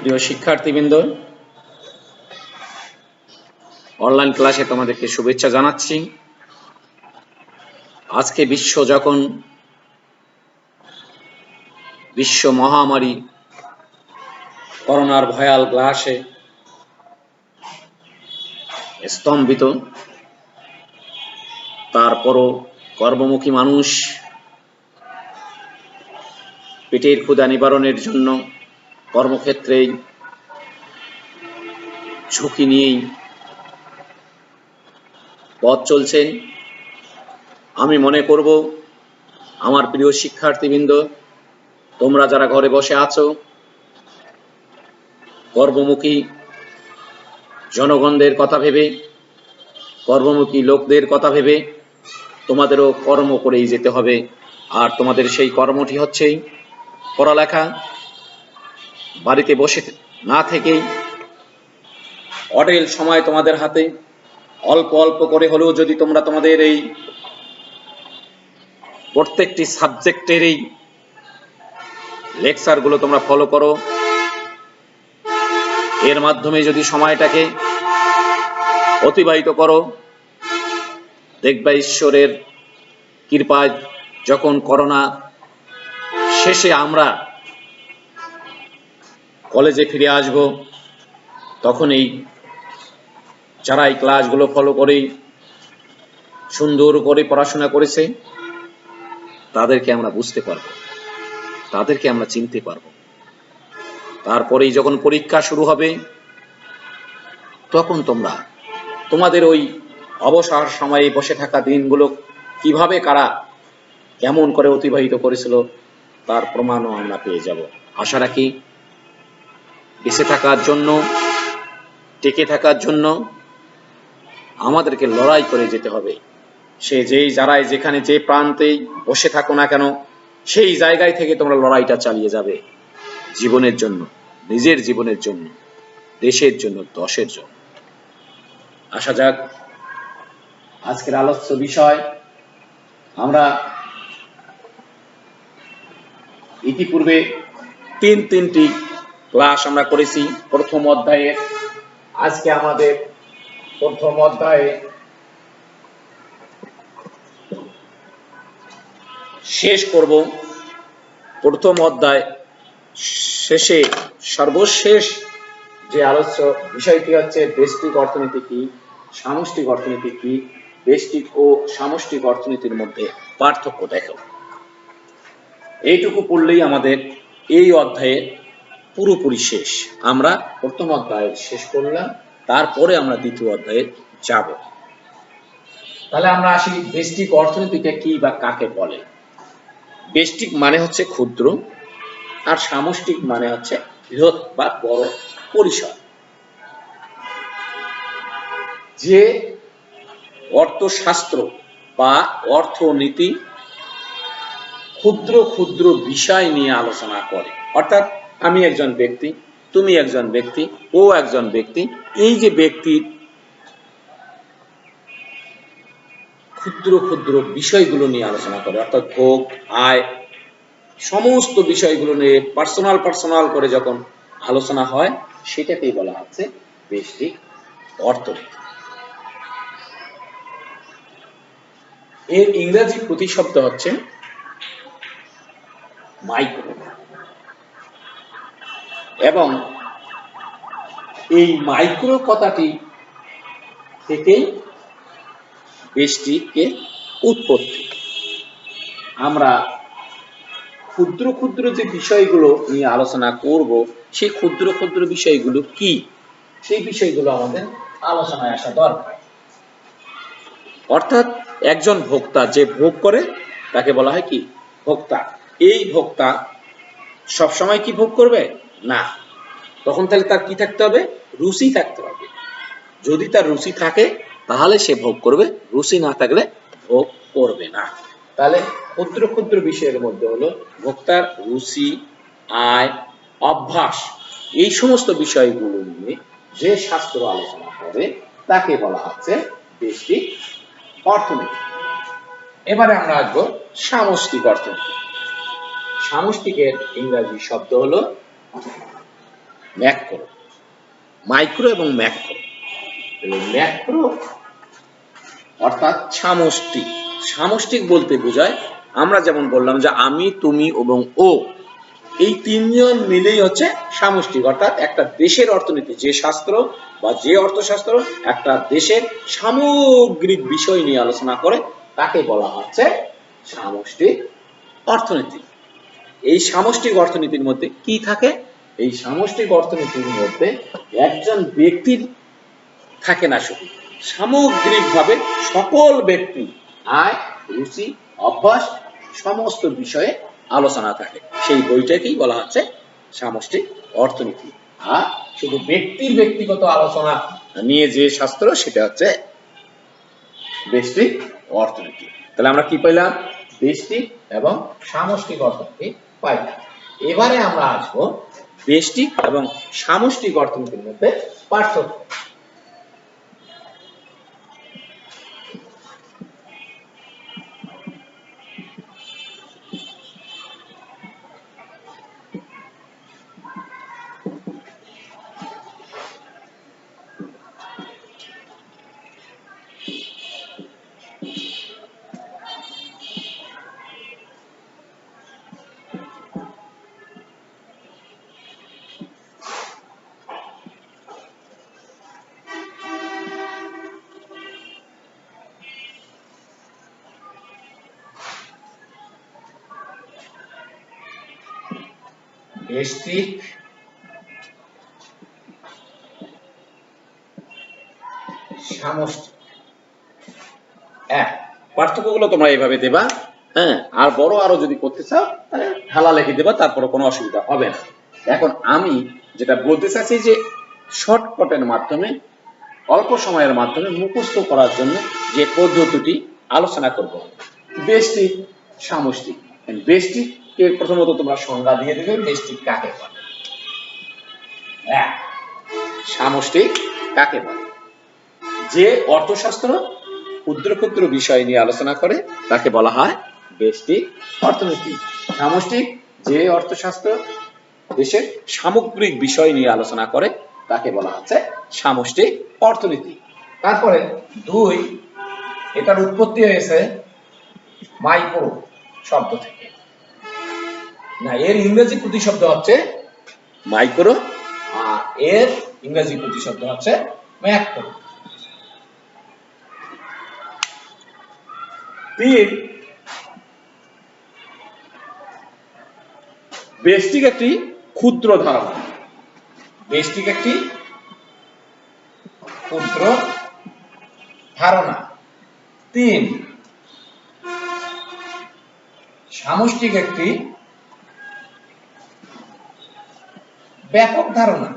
প্রিয় শিক্ষার্থীবৃন্দ, অনলাইন ক্লাসে তোমাদেরকে শুভেচ্ছা জানাচ্ছি। আজকে বিশ্ব মহামারী করোনার ভয়াল গ্রাসে স্তম্ভিত, তারপরও কর্মমুখী মানুষ পেটের ক্ষুধা নিবারণের জন্য কর্মক্ষেত্রেই ঝুঁকি নিয়েই পথ চলছেন। আমি মনে করব, আমার প্রিয় শিক্ষার্থীবৃন্দ, তোমরা যারা ঘরে বসে আছো, কর্মমুখী জনগণদের কথা ভেবে, কর্মমুখী লোকদের কথা ভেবে তোমাদেরও কর্ম করেই যেতে হবে। আর তোমাদের সেই কর্মটি হচ্ছেই পড়ালেখা। বাড়িতে বসে না থেকেই অঢেল সময় তোমাদের হাতে, অল্প অল্প করে হলেও যদি তোমরা তোমাদের এই প্রত্যেকটি সাবজেক্টের এই লেকচারগুলো তোমরা ফলো করো, এর মাধ্যমে যদি সময়টাকে অতিবাহিত করো, দেখবা ঈশ্বরের কৃপায় যখন করোনা শেষে আমরা কলেজে ফিরে আসব, তখন এই যারা এই ক্লাসগুলো ফলো করে সুন্দর করে পড়াশোনা করেছে তাদেরকে আমরা বুঝতে পারব, তাদেরকে আমরা চিনতে পারব। তারপরেই যখন পরীক্ষা শুরু হবে, তখন তোমরা তোমাদের ওই অবসর সময়ে বসে থাকা দিনগুলো কিভাবে কারা কেমন করে অতিবাহিত করেছিল তার প্রমাণও আমরা পেয়ে যাব। আশা রাখি বেঁচে থাকার জন্য, টিকে থাকার জন্য আমাদেরকে লড়াই করে যেতে হবে। সে যারাই যেখানে যে প্রান্তেই বসে থাকো না কেন, সেই জায়গায় থেকে তোমরা লড়াইটা চালিয়ে যাবে জীবনের জন্য, নিজের জীবনের জন্য, দেশের জন্য, দশের জন্য। আসা যাক আজকের আলোচ্য বিষয়। আমরা ইতিপূর্বে তিনটি ক্লাস আমরা করেছি প্রথম অধ্যায়ে। আজকে আমাদের প্রথম অধ্যায়ে শেষ করব। প্রথম অধ্যায় শেষে সর্বশেষ যে আলোচ্য বিষয়টি হচ্ছে ব্যষ্টিক অর্থনীতি কি, সামষ্টিক অর্থনীতি কি, ব্যষ্টিক ও সামষ্টিক অর্থনীতির মধ্যে পার্থক্য দেখো। এইটুকু পড়লেই আমাদের এই অধ্যায়ে পুরোপুরি শেষ। আমরা প্রথম অধ্যায় শেষ করলাম, তারপরে আমরা দ্বিতীয় অধ্যায়ে যাব। তাহলে আমরা আসি ব্যষ্টিক অর্থনীতিটা কি বা কাকে বলে। ব্যষ্টিক মানে হচ্ছে ক্ষুদ্র, আর সামষ্টিক মানে হচ্ছে বৃহৎ বা বড় পরিসর। যে অর্থশাস্ত্র বা অর্থনীতি ক্ষুদ্র ক্ষুদ্র বিষয় নিয়ে আলোচনা করে, অর্থাৎ আমি একজন ব্যক্তি, তুমি একজন ব্যক্তি, ও একজন ব্যক্তি, এই যে ব্যক্তির ক্ষুদ্র ক্ষুদ্র বিষয়গুলো নিয়ে আলোচনা করে, অর্থাৎ ভোগ, আয়, সমস্ত বিষয়গুলো নিয়ে পার্সোনাল করে যখন আলোচনা হয়, সেটাকেই বলা হচ্ছে ব্যষ্টিক অর্থনীতি। এর ইংরেজি প্রতিশব্দ হচ্ছে মাইক্রো, এবং এই মাইক্রো কথাটি থেকেই ব্যষ্টিকের উৎপত্তি। আমরা ক্ষুদ্র ক্ষুদ্র যে বিষয়গুলো নিয়ে আলোচনা করব, সেই ক্ষুদ্র ক্ষুদ্র বিষয়গুলো কি, সেই বিষয়গুলো আমাদের আলোচনায় আসা দরকার। অর্থাৎ একজন ভোক্তা যে ভোগ করে তাকে বলা হয় কি, ভোক্তা। এই ভোক্তা সবসময় কি ভোগ করবে না, তখন তাহলে তার কি থাকতে হবে, রুচি থাকতে হবে। যদি তার রুচি থাকে তাহলে সে ভোগ করবে, রুচি না থাকলে ভোগ করবে না। তাহলে ক্ষুদ্র ক্ষুদ্র বিষয়ের মধ্যে হলো ভোক্তার রুচি, আয়, অভ্যাস, এই সমস্ত বিষয়গুলো নিয়ে যে শাস্ত্র আলোচনা করে তাকে বলা হচ্ছে ব্যষ্টিক অর্থনীতি। এবারে আমরা আসবো সামষ্টিক অর্থনীতি। সামষ্টিকের ইংরেজি শব্দ হলো ম্যাক্রো, মাইক্রো এবং ম্যাক্রো। ম্যাক্রো অর্থাৎ সামষ্টিক। সামষ্টিক বলতে বোঝায়, আমরা যেমন বললাম যে আমি, তুমি এবং ও, এই তিনজন মিলেই হচ্ছে সামষ্টিক। অর্থাৎ একটা দেশের অর্থনীতি, যে শাস্ত্র বা যে অর্থশাস্ত্র একটা দেশের সামগ্রিক বিষয় নিয়ে আলোচনা করে, তাকে বলা হচ্ছে সামষ্টিক অর্থনীতি। এই সামষ্টিক অর্থনীতির মধ্যে কি থাকে? এই সামষ্টিক অর্থনীতির মধ্যে একজন ব্যক্তির থাকে না, শুধু সামগ্রিকভাবে সকল ব্যক্তি আয়, রুচি, অভ্যাস সমস্ত বিষয়ে আলোচনা থাকে। সেই বইটাকেই বলা হচ্ছে সামষ্টিক অর্থনীতি। আর শুধু ব্যক্তির ব্যক্তিগত আলোচনা নিয়ে যে শাস্ত্র, সেটা হচ্ছে ব্যষ্টিক অর্থনীতি। তাহলে আমরা কি পাইলাম? ব্যষ্টিক এবং সামষ্টিক অর্থনীতি পাইলাম। এবারে আমরা আসবো ব্যষ্টিক এবং সামষ্টিক অর্থনীতির মধ্যে পার্থক্য। ব্যষ্টিক সামষ্টিক, পার্থক্যগুলো তোমরা এইভাবে দেবা। হ্যাঁ, আর বড় আরো যদি করতে চাও তাহলে ঢালা লিখে দেবা, তারপরে কোনো অসুবিধা হবে না। এখন আমি যেটা বলতে চাচ্ছি যে শর্টকাটের মাধ্যমে, অল্প সময়ের মাধ্যমে মুখস্থ করার জন্য যে পদ্ধতিটি আলোচনা করব, ব্যষ্টিক সামষ্টিক। ব্যষ্টিককে প্রথমত তোমরা সংজ্ঞা দিয়ে দেবে, ব্যষ্টিক কাকে বলে, সামষ্টিক কাকে বলে। যে অর্থশাস্ত্র ক্ষুদ্র ক্ষুদ্র বিষয় নিয়ে আলোচনা করে তাকে বলা হয় ব্যষ্টিক অর্থনীতি। সামষ্টিক যে অর্থশাস্ত্র দেশের সামগ্রিক বিষয় নিয়ে আলোচনা করে তাকে বলা হচ্ছে সামষ্টিক অর্থনীতি। তারপরে দুই, এটার উৎপত্তি হয়েছে মাইক্রো শব্দ থেকে, না এর ইংরেজি প্রতিশব্দ হচ্ছে মাইক্রো, আর এর ইংরেজি প্রতিশব্দ হচ্ছে ম্যাক্রো। তিন, ব্যষ্টিক একটি ক্ষুদ্র ধারণা। ব্যষ্টিক একটি ক্ষুদ্র ধারণা। তিন, সামষ্টিক একটি ব্যাপক ধারণা।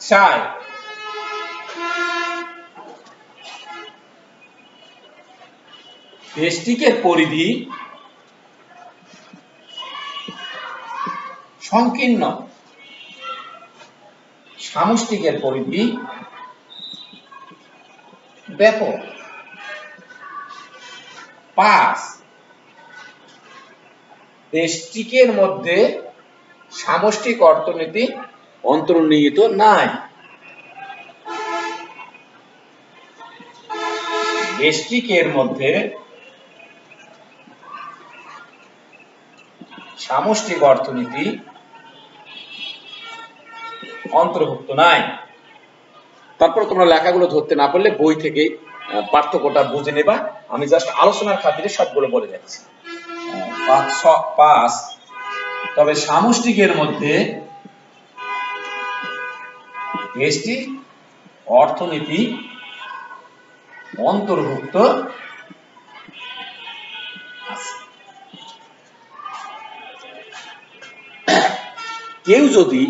চার, ব্যষ্টিকের পরিধি সংকীর্ণ, সামষ্টিকের পরিধি ব্যাপক। পাঁচ, ব্যষ্টিকের মধ্যে সামষ্টিক অর্থনীতি অন্তর্নিহিত নাই। ব্যষ্টিকের মধ্যে সামষ্টিক অর্থনীতি অন্তর্ভুক্ত নাই। তারপর তোমরা লেখাগুলো ধরতে না পারলে বই থেকে পার্থক্যটা বুঝে নেবা। আমি জাস্ট আলোচনার খাতিরে সবগুলো বলে যাচ্ছি। পাঁচ, তবে সামষ্টিকের মধ্যে ব্যষ্টিক অর্থনীতি অন্তর্ভুক্ত আছে। কেউ যদি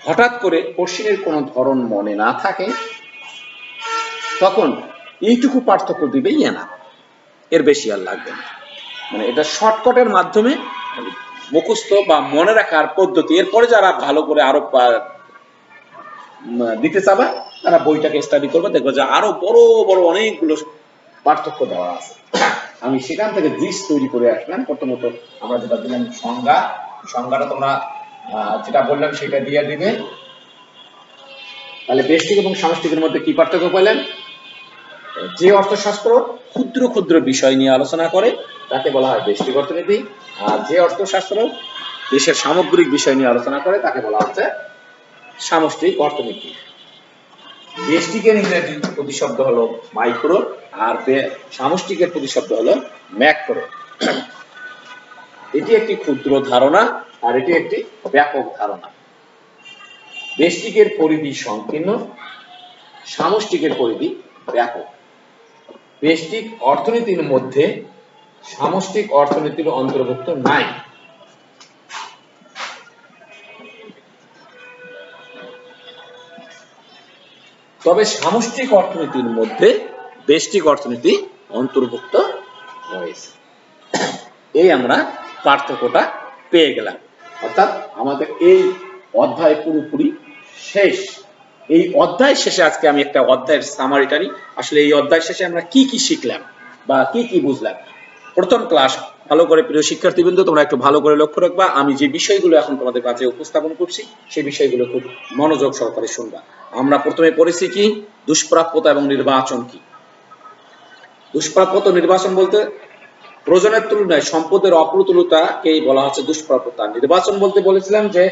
হঠাৎ করে কোশ্চেনের কোনো ধরন মনে না থাকে, তখন এইটুকু পার্থক্য দিবেই না, এর বেশি আর লাগবে না। মানে এটা শর্টকাটের মাধ্যমে মুখস্থ বা মনে রাখার পদ্ধতি। এরপরে যারা ভালো করে আরো দিতে চাবা তারা বইটাকে স্টাডি করবে, দেখবে যে আরো বড় বড় অনেকগুলো পার্থক্য দেওয়া আছে। আমি সেখান থেকে লিস্ট তৈরি করে আসলাম। প্রথমত আমরা যেটা দিলাম সংজ্ঞা, সংজ্ঞাটা তোমরা যেটা বললাম সেটা দিয়ে দিবে। তাহলে বেষ্টিক এবং সামষ্টিকের মধ্যে কি পার্থক্য পেলেন? যে অর্থশাস্ত্র ক্ষুদ্র ক্ষুদ্র বিষয় নিয়ে আলোচনা করে তাকে বলা হয় বেষ্টিক অর্থনীতি, আর যে অর্থশাস্ত্র দেশের সামগ্রিক বিষয় নিয়ে আলোচনা করে তাকে বলা হচ্ছে সামষ্টিক অর্থনীতি। বেষ্টিকের ইংরেজি প্রতিশব্দ হলো মাইক্রো, আর সামষ্টিকের প্রতিশব্দ হলো ম্যাক্রো। এটি একটি ক্ষুদ্র ধারণা আর এটি একটি ব্যাপক ধারণা। বেষ্টিকের পরিধি সংকীর্ণ, সামষ্টিকের পরিধি ব্যাপক। বেষ্টিক অর্থনীতির মধ্যে সামষ্টিক অর্থনীতির অন্তর্ভুক্ত নাই। তবে সামষ্টিক অর্থনীতির মধ্যে বেষ্টিক অর্থনীতি অন্তর্ভুক্ত রয়েছে। এই আমরা পার্থক্যটা পেয়ে গেলাম। অর্থাৎ আমাদের এই অধ্যায় পুরোপুরি শেষ। এই অধ্যায় শেষে আজকে আমি একটা অধ্যায়ের সামারিটা নিই। আসলে এই অধ্যায় শেষে আমরা কি কি শিখলাম বা কি কি বুঝলাম। প্রথম ক্লাস ভালো করে প্রিয় শিক্ষার্থীবৃন্দ তোমরা একটু ভালো করে লক্ষ্য রাখবা। আমি যে বিষয়গুলো এখন তোমাদের কাছে উপস্থাপন করছি সেই বিষয়গুলো খুব মনোযোগ সহকারে শুনবা। আমরা প্রথমে পড়েছি কি দুষ্প্রাপ্যতা এবং নির্বাচন কি। দুষ্প্রাপ্যতা নির্বাচন বলতে প্রয়োজনের তুলনায় সম্পদের অপ্রতুলতাকেই বলা হচ্ছে দুষ্প্রাপ্যতা। নির্বাচন বলতে বলেছিলাম যে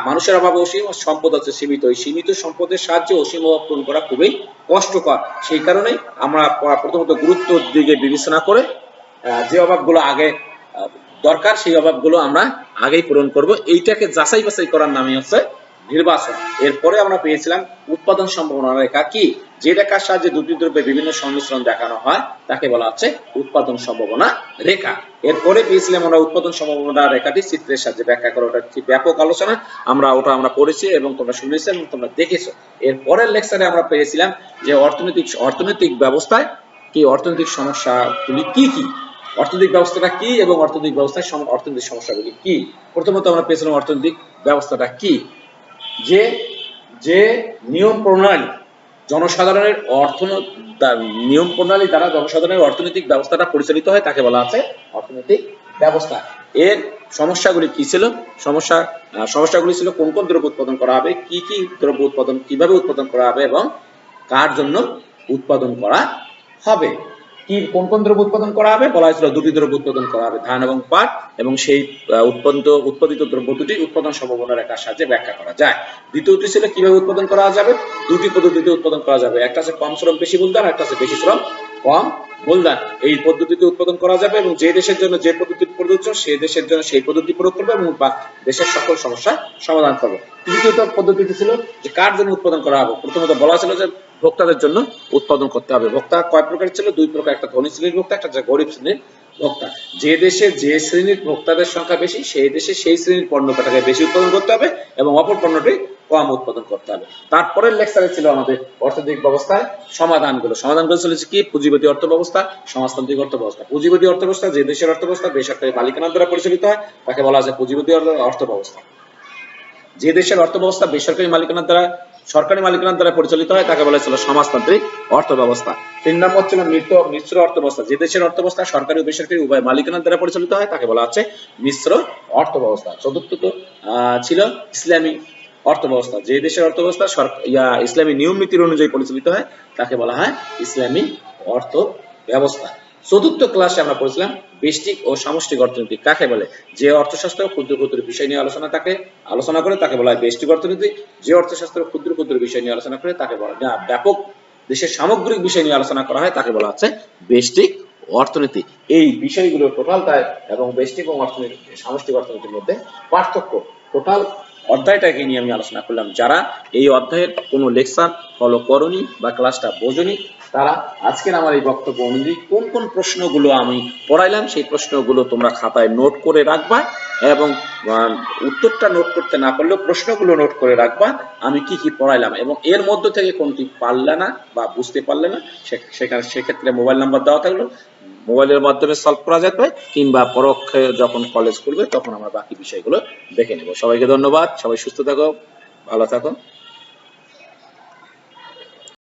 মানুষের অভাবে অসীম, সম্পদ আছে সীমিত। এই সীমিত সম্পদের সাহায্যে অসীম অভাব পূরণ করা খুবই কষ্টকর। সেই কারণে আমরা প্রথমত গুরুত্ব দিকে বিবেচনা করে যে অভাবগুলো আগে দরকার সেই অভাবগুলো আমরা আগেই পূরণ করব। এইটাকে যাচাই বাছাই করার নামই হচ্ছে নির্বাচন। এরপরে আমরা পেয়েছিলাম উৎপাদন সম্ভাবনা রেখা কি, যে রেখার সাহায্যে দুটি দ্রব্যের বিভিন্ন সংমিশ্রণ দেখানো হয় তাকে বলা হচ্ছে উৎপাদন সম্ভাবনা রেখা। এরপরে পেয়েছিলাম আমরা উৎপাদন সম্ভাবনা রেখাটি চিত্রের সাহায্যে ব্যাখ্যা করা। ওটা ব্যাপক আলোচনা, আমরা পড়েছি এবং তোমরা শুনেছো এবং তোমরা দেখেছো। এরপরের লেকচারে আমরা পেয়েছিলাম যে অর্থনৈতিক ব্যবস্থায় কি অর্থনৈতিক সমস্যাগুলি কি কি, অর্থনৈতিক ব্যবস্থাটা কি এবং অর্থনৈতিক ব্যবস্থায় অর্থনৈতিক সমস্যাগুলি কি। প্রথমত আমরা পেয়েছিলাম অর্থনৈতিক ব্যবস্থাটা কি, যে নিয়ম প্রণালী জনসাধারণের নিয়ম প্রণালী দ্বারা জনসাধারণের অর্থনৈতিক ব্যবস্থাটা পরিচালিত হয় তাকে বলা আছে অর্থনৈতিক ব্যবস্থা। এর সমস্যাগুলি কি ছিল? সমস্যাগুলি ছিল কোন কোন দ্রব্য উৎপাদন করা হবে, কি কি দ্রব্য উৎপাদন কিভাবে উৎপাদন করা হবে এবং কার জন্য উৎপাদন করা হবে। কি কোন কোন দ্রব্য উৎপাদন করা হবে? বলা হয়েছিল দুটি দ্রব্য উৎপাদন করা হবে, ধান এবং পাট, এবং সেই উৎপাদিত দ্রব্য দুটি উৎপাদন সম্ভাবনা রেখার সাহায্যে ব্যাখ্যা করা যায়। দ্বিতীয়টি ছিল কিভাবে উৎপাদন করা যাবে। দুটি পদ্ধতিতে উৎপাদন করা যাবে, একটা আছে কম শ্রম বেশি মূলধন, একটা আছে বেশি শ্রম কম মূলধন। এই পদ্ধতিতে উৎপাদন করা যাবে এবং যে দেশের জন্য যে পদ্ধতি প্রযোজ্য সেই দেশের জন্য সেই পদ্ধতি প্রয়োগ করবে এবং দেশের সকল সমস্যা সমাধান করবে। তৃতীয় পদ্ধতিটি ছিল যে কার জন্য উৎপাদন করা হবে। প্রথমত বলা ছিল যে ভোক্তাদের জন্য উৎপাদন করতে হবে। ভোক্তা কয় প্রকার ছিল? দুই প্রকার, একটা ধনী শ্রেণীর ভোক্তা, একটা গরিব শ্রেণীর ভোক্তা। যে দেশে যে শ্রেণীর ভোক্তাদের সংখ্যা বেশি সেই দেশে সেই শ্রেণীর পণ্যটাকে বেশি উৎপাদন করতে হবে এবং অপর পণ্যটি কম উৎপাদন করতে হবে। তারপরের লেকচারে ছিল আমাদের অর্থনৈতিক ব্যবস্থায় সমাধানগুলো ছিল কি পুঁজিবাদী অর্থ ব্যবস্থা, সমাজতান্ত্রিক অর্থ ব্যবস্থা। পুঁজিবাদী অর্থ ব্যবস্থা যে দেশের অর্থ ব্যবস্থা বেসরকারি মালিকানার দ্বারা পরিচালিত হয় তাকে বলা হয় পুঁজিবাদী অর্থ ব্যবস্থা। যে দেশের অর্থ ব্যবস্থা বেসরকারি মালিকানার দ্বারা সরকারি মালিকানার দ্বারা পরিচালিত হয় তাকে বলা হয়েছিল সমাজতান্ত্রিক অর্থ ব্যবস্থা। 3 নম্বর ছিল মিশ্র অর্থ ব্যবস্থা। যে দেশের অর্থ ব্যবস্থা সরকারি ও বেসরকারি উভয় মালিকানার দ্বারা পরিচালিত হয় তাকে বলা হচ্ছে মিশ্র অর্থ ব্যবস্থা। চতুর্থ ছিল ইসলামী অর্থ ব্যবস্থা। যে দেশের অর্থ ব্যবস্থা ইসলামী নিয়ম নীতির অনুযায়ী পরিচালিত হয় তাকে বলা হয় ইসলামী অর্থ ব্যবস্থা। চতুর্থ ক্লাসে আমরা পড়েছিলাম বেষ্টিক ও সামষ্টিক অর্থনীতি কাকে বলে। যে অর্থশাস্ত্র ক্ষুদ্র ক্ষুদ্র বিষয় নিয়ে আলোচনা করে তাকে বলা হয় বেষ্টিক অর্থনীতি। যে অর্থশাস্ত্র ক্ষুদ্র ক্ষুদ্র বিষয় নিয়ে আলোচনা করে তাকে বলা হয় ব্যাপক দেশের সামগ্রিক বিষয় নিয়ে আলোচনা করা হয় তাকে বলা হচ্ছে বেষ্টিক অর্থনীতি। এই বিষয়গুলোর টোটালটাই এবং বেষ্টিক এবং সামষ্টিক অর্থনীতির মধ্যে পার্থক্য টোটাল অধ্যায়টাকে নিয়ে আমি আলোচনা করলাম। যারা এই অধ্যায়ের কোনো লেকচার ফলো করনি বা ক্লাসটা বোঝনি তারা আজকের আমার এই বক্তব্য অনুযায়ী কোন কোন প্রশ্নগুলো আমি পড়াইলাম সেই প্রশ্নগুলো তোমরা খাতায় নোট করে রাখবা এবং উত্তরটা নোট করতে না পারলেও প্রশ্নগুলো নোট করে রাখবা আমি কি কি পড়াইলাম এবং এর মধ্যে থেকে কোনটি পারলে না বা বুঝতে পারলে না সেক্ষেত্রে মোবাইল নাম্বার দেওয়া থাকলো, মোবাইলের মাধ্যমে সলভ করা যাবে কিংবা পরোক্ষে যখন কলেজ খুলবে তখন আমরা বাকি বিষয়গুলো দেখে নেব। সবাইকে ধন্যবাদ, সবাই সুস্থ থাকো, ভালো থাকো।